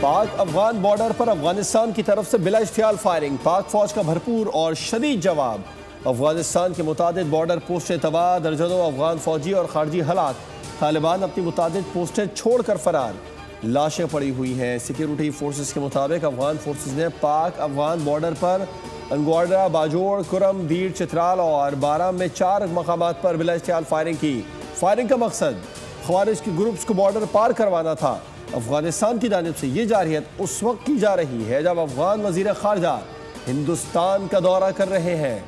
पाक अफगान बॉर्डर पर अफगानिस्तान की तरफ से बिला इश्तियाल फायरिंग, पाक फौज का भरपूर और शदीद जवाब। अफगानिस्तान के मुतादिद बॉर्डर पोस्टें तबाह, दर्जनों अफगान फौजी और खारजी हलाक। तालिबान अपनी मुतादिद पोस्टें छोड़कर फरार, लाशें पड़ी हुई हैं। सिक्योरिटी फोर्सेस के मुताबिक अफगान फोर्सेस ने पाक अफगान बॉर्डर पर अंगवाडा, बाजोड़, कुरम, दीर, चित्राल और बारा में 4 मकामात पर बिला इश्तियाल फायरिंग की। फायरिंग का मकसद ख्वारिज के ग्रुप्स को बॉर्डर पार करवाना था। अफगानिस्तान की जानिब से ये जारहियत उस वक्त की जा रही है जब अफगान वजीर खारजा हिंदुस्तान का दौरा कर रहे हैं।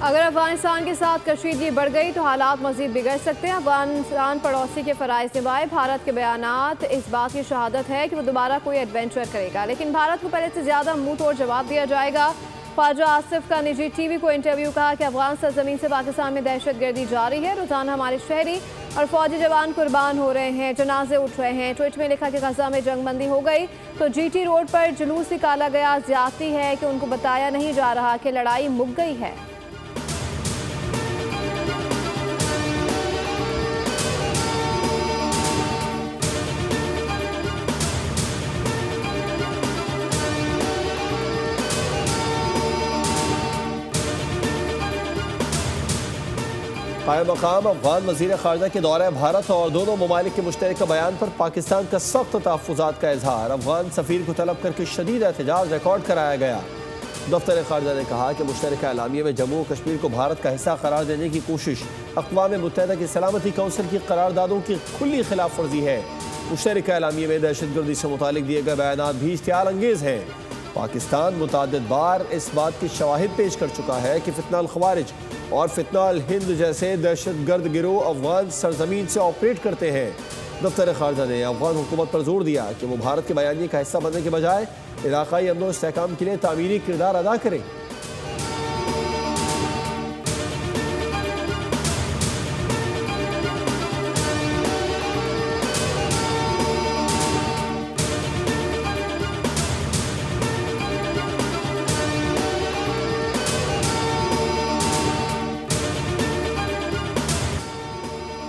अगर अफगानिस्तान के साथ कशीदगी बढ़ गई तो हालात मजीद बिगड़ सकते हैं। अफगानिस्तान पड़ोसी के फ़राइज़ निभाए। भारत के बयानात इस बात की शहादत है कि वो दोबारा कोई एडवेंचर करेगा, लेकिन भारत को पहले से ज़्यादा मुंह तोड़ जवाब दिया जाएगा। ख्वाजा आसिफ का निजी टीवी को इंटरव्यू, कहा कि अफगान सरजमीन से पाकिस्तान में दहशत गर्दी जारी है। रोजाना हमारे शहरी और फौजी जवान कुर्बान हो रहे हैं, जनाजे उठ रहे हैं। ट्वीट में लिखा कि गजा में जंगबंदी हो गई तो GT रोड पर जुलूस निकाला गया। ज्यादती है कि उनको बताया नहीं जा रहा कि लड़ाई मुक गई है। कायम मकाम अफगान वज़ीर ख़ारजा के दौरे भारत और दोनों ममालिक के मुश्तरका बयान पर पाकिस्तान का सख्त तहफ़्फ़ुज़ात का इजहार। अफगान सफ़ीर को तलब करके शदीद एहतजाज रिकॉर्ड कराया गया। दफ्तर ख़ारजा ने कहा कि मुश्तरका एलामिया में जम्मू और कश्मीर को भारत का हिस्सा करार देने की कोशिश अक़वाम मुत्तहिदा की सलामती कौंसिल की करारदादों की खुली खिलाफ वर्जी है। मुश्तरका एलामिया में दहशतगर्दी से मुतालिक दिए गए बयानात भी इश्तियाल अंगेज़ हैं। पाकिस्तान मुतअद्दिद बार इस बात की शवाहिद पेश कर चुका है कि फितना अल ख़वारिज और फितना अल हिंद जैसे दहशतगर्द गिरोह अफगान सरजमीन से ऑपरेट करते हैं। दफ्तर ख़ारजा ने अफगान हुकूमत पर जोर दिया कि वो भारत के बयानिए का हिस्सा बनने के बजाय इलाकाई अमन व इस्तेहकाम के लिए तामीरी किरदार अदा करें।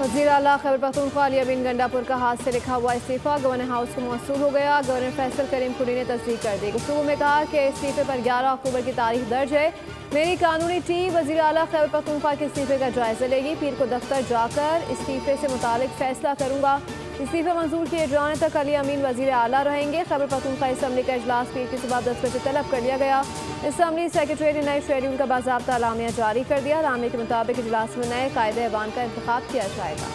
वज़ीर आला खैबर पख्तूनख्वा अली अमीन गंडापुर का हाथ से लिखा हुआ इस्तीफ़ा गवर्नर हाउस को मौसूल हो गया। गवर्नर फैसल करीम कुली ने तस्दीक कर दी। गुफ्तगू में कहा कि इस्तीफ़े पर 11 अक्टूबर की तारीख दर्ज है। मेरी कानूनी टीम वज़ीर आला खैबर पख्तूनख्वा के इस्तीफ़े का जायज़ा लेगी। पीर को दफ्तर जाकर इस्तीफ़े से मुतालिक फ़ैसला करूँगा। इस्तीफ़ा मंजूर किए जाने तक अली अमीन वज़ीर आला रहेंगे। खैबर पख्तूनख्वा असम्बली का इजलास पीर की सुबह 10 बजे तलब कर लिया गया। असम्बली सेक्रेटरी ने नए शेड्यूल का बाज़ाब्ता अलामिया जारी कर दिया। अलामिया के मुताबिक इजलास में नए कायदे ऐवान का इंतखाब किया जाएगा।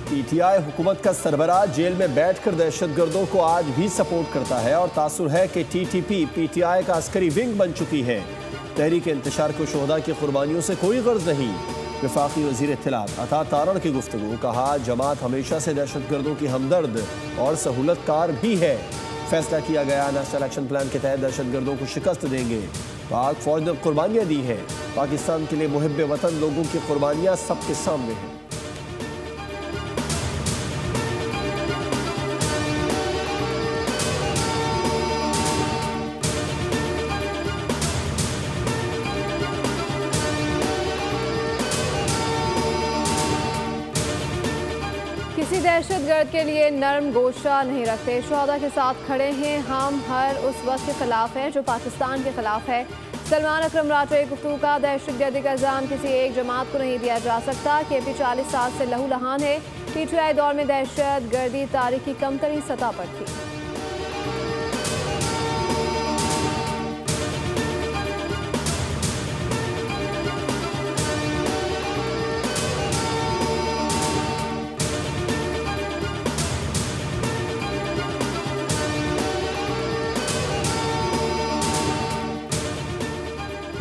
PTI हुकूमत का सरबराह जेल में बैठकर दहशतगर्दों को आज भी सपोर्ट करता है और तासुर है कि TTP PTI का अस्करी विंग बन चुकी है। तहरीक इंतशार को शोहदा की कुर्बानियों से कोई गर्ज नहीं। वफाकी वज़ीर इत्तलात अता तारण की गुफ्तगू, कहा जमात हमेशा से दहशतगर्दों की हमदर्द और सहूलतकार भी है। फैसला किया गया नेशनल एक्शन प्लान के तहत दहशतगर्दों को शिकस्त देंगे। पाक फौज ने कुर्बानियाँ दी हैं। पाकिस्तान के लिए मुहिब्बे वतन लोगों की कुर्बानियाँ सबके सामने हैं। किसी दहशतगर्द के लिए नरम गोशा नहीं रखते। शोहदा के साथ खड़े हैं। हम हर उस वक्त के खिलाफ हैं जो पाकिस्तान के खिलाफ है। सलमान अकरम राठौर गुफ्तगू का दहशतगर्दी का इल्ज़ाम किसी एक जमात को नहीं दिया जा सकता। KP 40 साल से लहू लहान है। PTI दौर में दहशत गर्दी तारीखी कमतरीन सतह पर थी।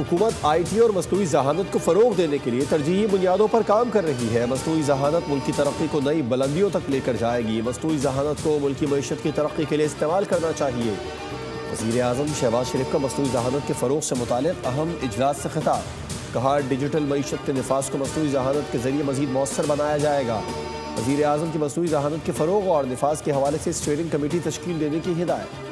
हुकूमत IT और मसनूई जहानत को फ़रोग देने के लिए तरजीही बुनियादों पर काम कर रही है। मसनूई जहानत मुल्क की तरक्की को नई बुलंदियों तक लेकर जाएगी। मसनूई जहानत को मुल्क की मईशत की तरक्की के लिए इस्तेमाल करना चाहिए। वज़ीर आज़म शहबाज शरीफ का मसनूई जहानत के फ़रोग से मुताल्लिक़ अहम इजलास से खिताब। कहा, डिजिटल मईशत के निफाज को मसनूई जहानत के ज़रिए मज़ीद मौसर बनाया जाएगा। वज़ीर आज़म की मसनूई जहानत के फ़रोग और निफाज के हवाले से स्टीयरिंग कमेटी तश्कील देने की हिदायत।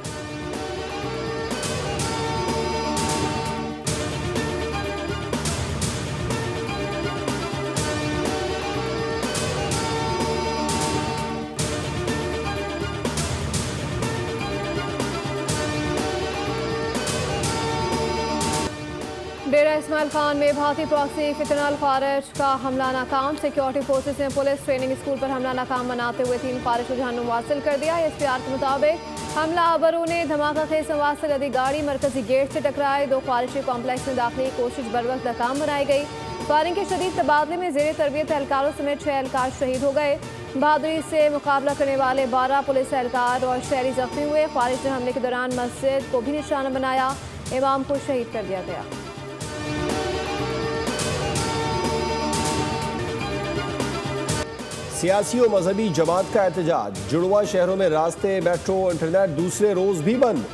डेरा इस्माइल खान में भारतीय प्रॉक्सी फितनल खारिज का हमला नाकाम। सिक्योरिटी फोर्सेस ने पुलिस ट्रेनिंग स्कूल पर हमला नाकाम बनाते हुए 3 खारिज को जहन्नुम वासिल कर दिया। SPR के मुताबिक हमलावरों ने धमाका खेज संवाद से लदी गाड़ी मरकजी गेट से टकराई। 2 खारिजी कॉम्प्लेक्स में दाखिले की कोशिश बर वक्त नाकाम बनाई गई। फायरिंग के शदीद तबादले में जेर तरबियत एहलकारों समेत 6 एहलकार शहीद हो गए। बहादुरी से मुकाबला करने वाले 12 पुलिस एहलकार और शहरी जख्मी हुए। खारिज ने हमले के दौरान मस्जिद को भी निशाना बनाया। इमाम को शहीद कर दिया गया। सियासी और मजहबी जमात का एहतजाज। जुड़वा शहरों में रास्ते, मेट्रो, इंटरनेट दूसरे रोज भी बंद।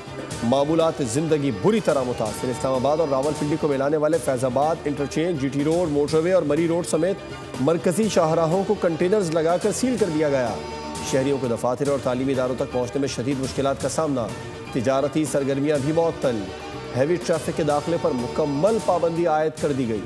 मामूलात जिंदगी बुरी तरह मुतासर। इस्लामाबाद और रावलपिंडी को मिलाने वाले Faizabad interchange, GT road, motorway और मरी रोड समेत मरकजी शाहराहों को कंटेनर्स लगाकर सील कर दिया गया। शहरियों को दफातर और तालीमी इदारों तक पहुँचने में शदीद मुश्किलात का सामना। तिजारती सरगर्मियाँ भी मुअत्तल। हैवी ट्रैफिक के दाखिले पर मुकम्मल पाबंदी आयद कर दी गई।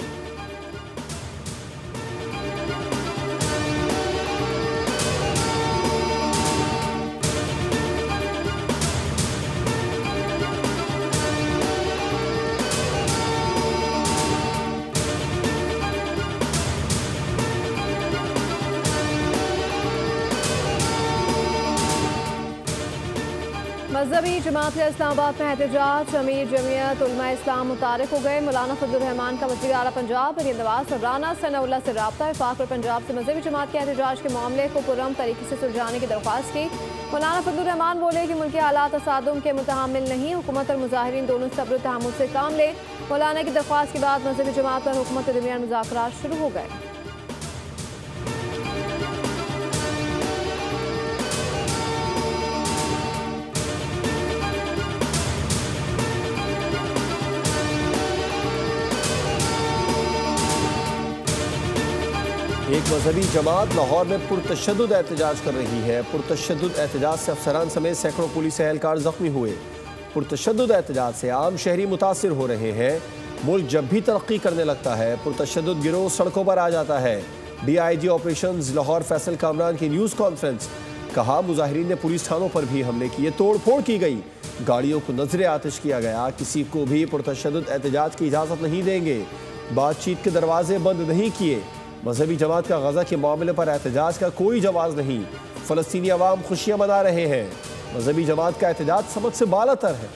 मजहबी जमात इस्लामाबाद में एहतजाज। अमीर जमीयत उलमा इस्लाम मुतारिफ हो गए। मौलाना फजलुर रहमान का वज़ीर आला पंजाब मरीम नवाज और राना सनाउल्लाह से रब्ता। वफाक पर पंजाब से मजहबी जमात के एहतजाज के मामले को पुरअमन तरीके से सुलझाने की दरख्वास्त की। मौलाना फजलुर रहमान बोले कि मुल्क के हालात तसादुम के मुतहम्मिल नहीं। हुकूमत और मुजाहिरीन दोनों सब्र तहम्मुल से काम लें। मौलाना की दरख्वास्त के बाद मजहबी जमात और हुकूमत के दरमियान मुज़ाकरात शुरू हो गए। एक मजहबी जमात लाहौर में पुरतशद्दुद एहतजाज कर रही है। पुरतशद्दुद एहतजाज से अफसरान समेत सैकड़ों पुलिस एहलकार जख्मी हुए। पुरतशद्दुद एहतजाज से आम शहरी मुतासिर हो रहे हैं। मुल्क जब भी तरक्की करने लगता है, पुरतशद्दुद गिरोह सड़कों पर आ जाता है। DIG ऑपरेशंस लाहौर फैसल कामरान की न्यूज़ कॉन्फ्रेंस। कहा, मुजाहिरीन ने पुलिस थानों पर भी हमले किए, तोड़ फोड़ की गई, गाड़ियों को नजरे आतिश किया गया। किसी को भी पुरतशद्दुद एहतजाज की इजाज़त नहीं देंगे। बातचीत के दरवाजे बंद नहीं किए। मजहबी जमात का गजा के मामले पर एहतजाज का कोई जवाब नहीं। फ़लस्तीनी अवाम खुशियाँ मना रहे हैं। मजहबी जमात का एहतजाज समझ से बालातर है।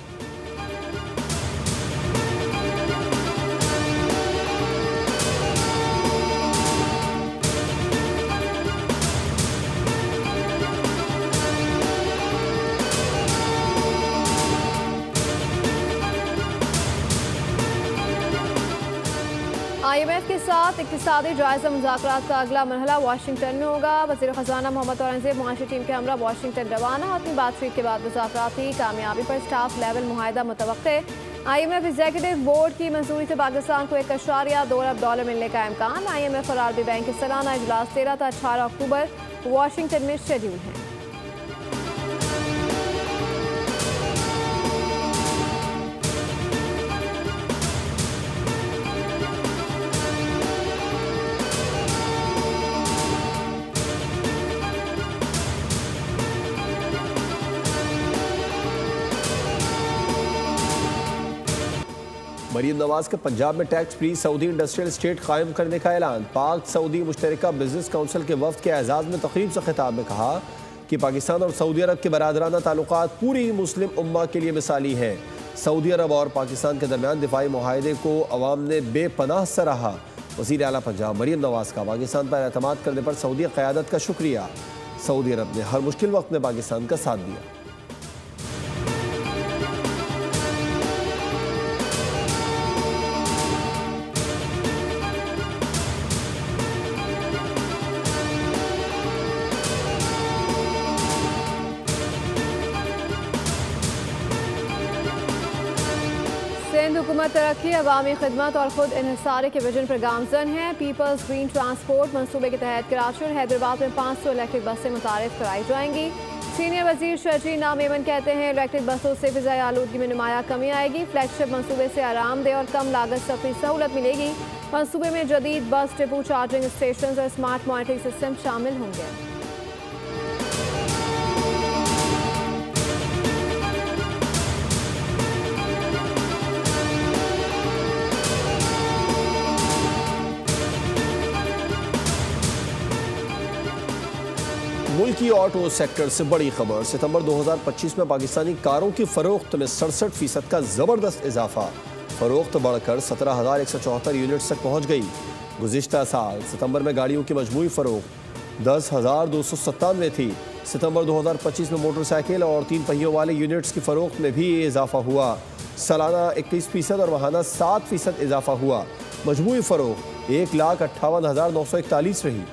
IMF के साथ इक्तिसादी जायजा मुज़ाकरात का अगला मरहला वाशिंगटन में होगा। वज़ीर ख़ज़ाना मोहम्मद औरंगज़ेब मुआशी टीम के हमरा वाशिंगटन रवाना। अपनी बातचीत के बाद मुज़ाकराती कामयाबी पर स्टाफ लेवल मुआहिदा मुतवक्के। IMF एग्जीक्यूटिव बोर्ड की मंजूरी से पाकिस्तान को $1.2 अरब मिलने का इम्कान। IMF और RB बैंक के सालाना इजलास 13 से 18 अक्टूबर वाशिंगटन में शेड्यूल है। मरीम नवाज का पंजाब में tax free Saudi industrial state कायम करने का ऐलान। पाक सऊदी मुश्तरका बिजनेस काउंसिल के वफ्द के एजाज़ में तकरीब से खिताब में कहा कि पाकिस्तान और सऊदी अरब के बरादराना ताल्लुकात पूरी मुस्लिम उम्मा के लिए मिसाली हैं। सऊदी अरब और पाकिस्तान के दरमियान दिफाई मुआहदे को अवाम ने बेपनाह सराहा। वज़ीर आला पंजाब मरीम नवाज का पाकिस्तान पर एतमाद करने पर सऊदी क़यादत का शुक्रिया। सऊदी अरब ने हर मुश्किल वक्त में पाकिस्तान का साथ दिया। सिंध हुकूमत तरक्की, अवामी खिदमत और खुद इन्हिसारी के विजन पर गामजन है। पीपल्स ग्रीन ट्रांसपोर्ट मनसूबे के तहत कराची और हैदराबाद में 500 इलेक्ट्रिक बसें मुतारिफ कराई जाएंगी। सीनियर वजीर शर्जी नामेमन कहते हैं इलेक्ट्रिक बसों से फिजाई आलूदगी में नुमाया कमी आएगी। फ्लैगशिप मनसूबे से आरामदेह और कम लागत सफरी सहूलत मिलेगी। मनसूबे में जदीद बस डिपो, चार्जिंग स्टेशन और स्मार्ट मॉनिटरिंग सिस्टम शामिल होंगे। मुल्की ऑटो सेक्टर से बड़ी खबर। सितंबर 2025 में पाकिस्तानी कारों की फरोख्त में 67% का जबरदस्त इजाफा। फरोख्त बढ़कर 17,174 यूनिट्स तक पहुंच गई। गुज़िश्ता साल सितंबर में गाड़ियों की मजमूई फरोख्त 10,297 थी। सितंबर 2025 में मोटरसाइकिल और 3 पहियों वाले यूनिट्स की फरोख्त में भी इजाफा हुआ। सालाना 21% और माहाना 7% इजाफा हुआ। मजमूई फरोख्त 1,58,941 रही।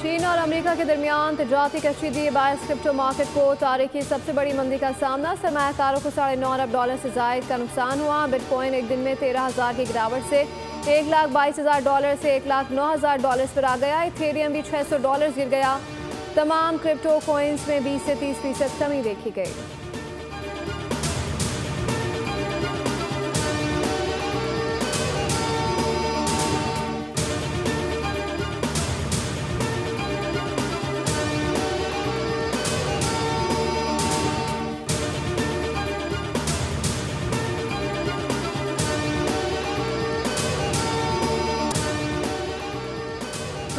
चीन और अमेरिका के दरमियान तजारती कशीदगी बायस क्रिप्टो मार्केट को तारीखी सबसे बड़ी मंदी का सामना। सरमायाकारों को $9.5 अरब से जायद का नुकसान हुआ। बिटकॉइन एक दिन में 13,000 की गिरावट से $1,22,000 से $1,09,000 पर आ गया। इथेरियम भी $600 गिर गया। तमाम क्रिप्टो कॉइन्स में 20 से 30% कमी देखी गई।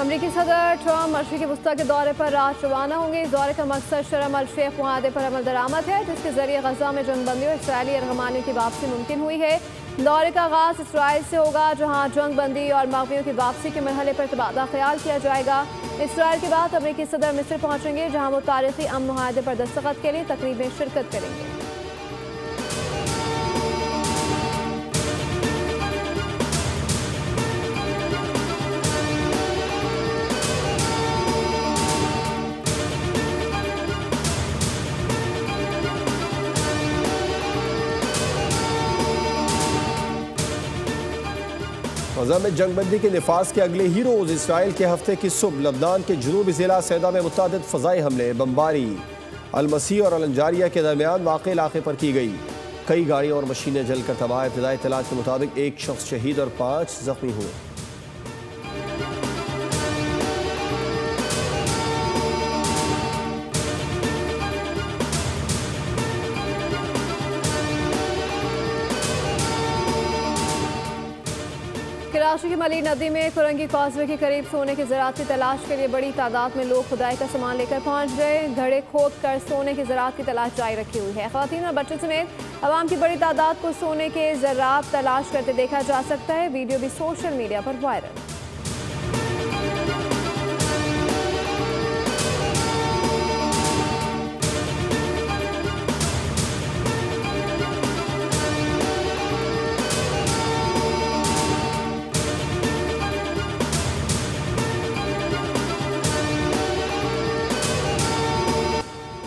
अमरीकी सदर ट्रम्प मशरिकी वस्ता के दौरे पर रात रवाना होंगे। इस दौरे का मकसद शर्म अल शेख मुआहदे पर अमल दरामद है, जिसके जरिए गजा में जंगबंदी और इसराइली अरगमानियों की वापसी मुमकिन हुई है। दौरे का आगाज इसराइल से होगा, जहां जंगबंदी और मगवियों की वापसी के मरहले पर तबादला ख्याल किया जाएगा। इसराइल के बाद अमरीकी सदर मिस्र पहुंचेंगे, जहां वो तारीखी अमन मुआहदे पर दस्तखत के लिए तकरीब में शिरकत करेंगे। गजा में जंगबंदी के निफाज के अगले ही रोज इसराइल के हफ्ते की सुबह लबनान के जुनूबी जिला सैदा में मुतअद्दिद फ़ज़ाई हमले, बमबारी अलमसी और अलंजारिया के दरमियान वाक़े इलाके पर की गई। कई गाड़ियाँ और मशीनें जलकर तबाह। इब्तदाई इत्तलात के मुताबिक 1 शख्स शहीद और 5 जख्मी हुए। कराची की मली नदी में कुरंगी कॉजवे के करीब सोने की ज़राअत की तलाश के लिए बड़ी तादाद में लोग खुदाई का सामान लेकर पहुंच गए। घड़े खोद कर सोने की ज़राअत की तलाश जारी रखी हुई है। ख़वातीन और बच्चों समेत आवाम की बड़ी तादाद को सोने के ज़राअत तलाश करते देखा जा सकता है। वीडियो भी सोशल मीडिया पर वायरल।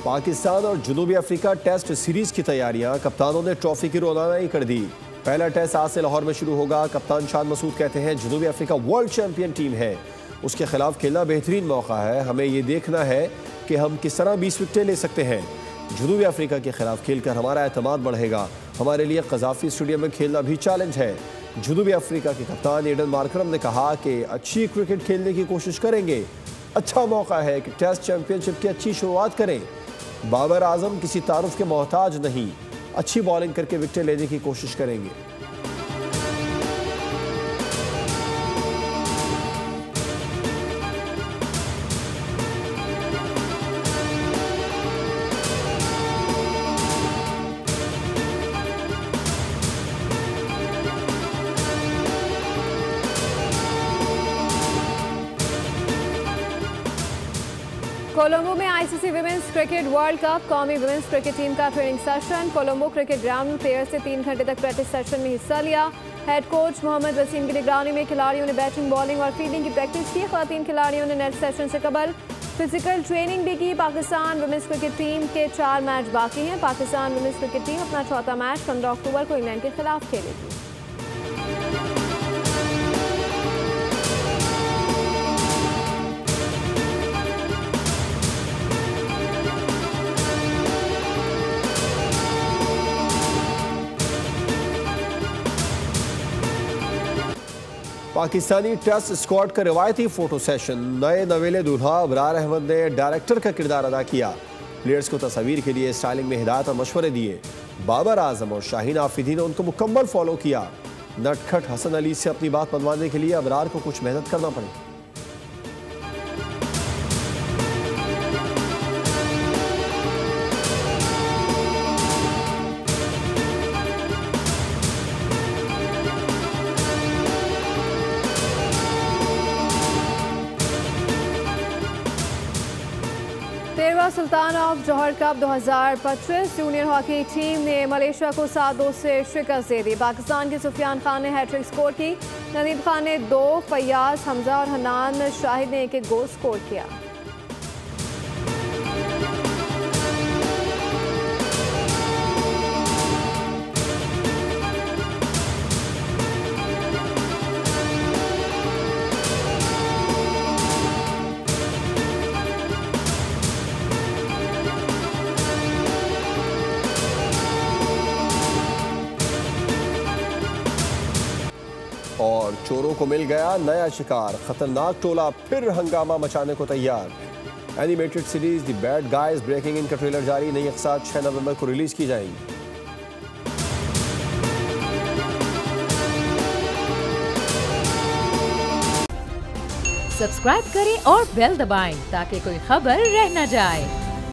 पाकिस्तान और जनूबी अफ्रीका टेस्ट सीरीज की तैयारियां। कप्तानों ने ट्रॉफी की रवानगी कर दी। पहला टेस्ट आज से लाहौर में शुरू होगा। कप्तान शान मसूद कहते हैं जनूबी अफ्रीका वर्ल्ड चैंपियन टीम है, उसके खिलाफ खेलना बेहतरीन मौका है। हमें ये देखना है कि हम किस तरह 20 विकेटें ले सकते हैं। जनूबी अफ्रीका के खिलाफ खेलकर हमारा एतमाद बढ़ेगा। हमारे लिए कज़ाफी स्टेडियम में खेलना भी चैलेंज है। जनूबी अफ्रीका के कप्तान एडन मार्करम ने कहा कि अच्छी क्रिकेट खेलने की कोशिश करेंगे। अच्छा मौका है कि टेस्ट चैंपियनशिप की अच्छी शुरुआत करें। बाबर आजम किसी तारुफ के मोहताज नहीं, अच्छी बॉलिंग करके विकेटें लेने की कोशिश करेंगे। कोलंबो में ICC women's cricket world cup कौमी विमेंस क्रिकेट टीम का training session. Colombo cricket ground में प्लेयर्स से 3 घंटे तक प्रैक्टिस सेशन में हिस्सा लिया। हेड कोच मोहम्मद वसीम की निगरानी में खिलाड़ियों ने बैटिंग, बॉलिंग और फील्डिंग की प्रैक्टिस की। खवातीन खिलाड़ियों ने नेट सेशन से कबल फिजिकल ट्रेनिंग भी की। पाकिस्तान विमेंस क्रिकेट टीम के 4 मैच बाकी हैं। पाकिस्तान विमेंस क्रिकेट टीम अपना चौथा मैच 15 अक्टूबर को इंग्लैंड के खिलाफ खेलेगी। पाकिस्तानी टेस्ट स्क्वाड का रिवायती फोटो सेशन। नए नवेले दूल्हा अबरार अहमद ने डायरेक्टर का किरदार अदा किया। प्लेयर्स को तस्वीर के लिए स्टाइलिंग में हिदायत और मशवरे दिए। बाबर आजम और शाहीन आफरीदी ने उनको मुकम्मल फॉलो किया। नटखट हसन अली से अपनी बात मनवाने के लिए अबरार को कुछ मेहनत करना पड़ी। Sultan of Johor Cup 2025 junior hockey team ने मलेशिया को 7-2 से शिकस्त दे दी। पाकिस्तान के सुफियान खान ने हैट्रिक स्कोर की। नदीम खान ने 2, फैयाज, हमजा और हनान शाहिद ने 1-1 गोल स्कोर किया। और चोरों को मिल गया नया शिकार। खतरनाक टोला फिर हंगामा मचाने को तैयार। Animated series The Bad Guys Breaking In का ट्रेलर जारी। नई एपिसोड 6 नवंबर को रिलीज की जाएंगी। सब्सक्राइब करें और बेल दबाएं ताकि कोई खबर रह न जाए।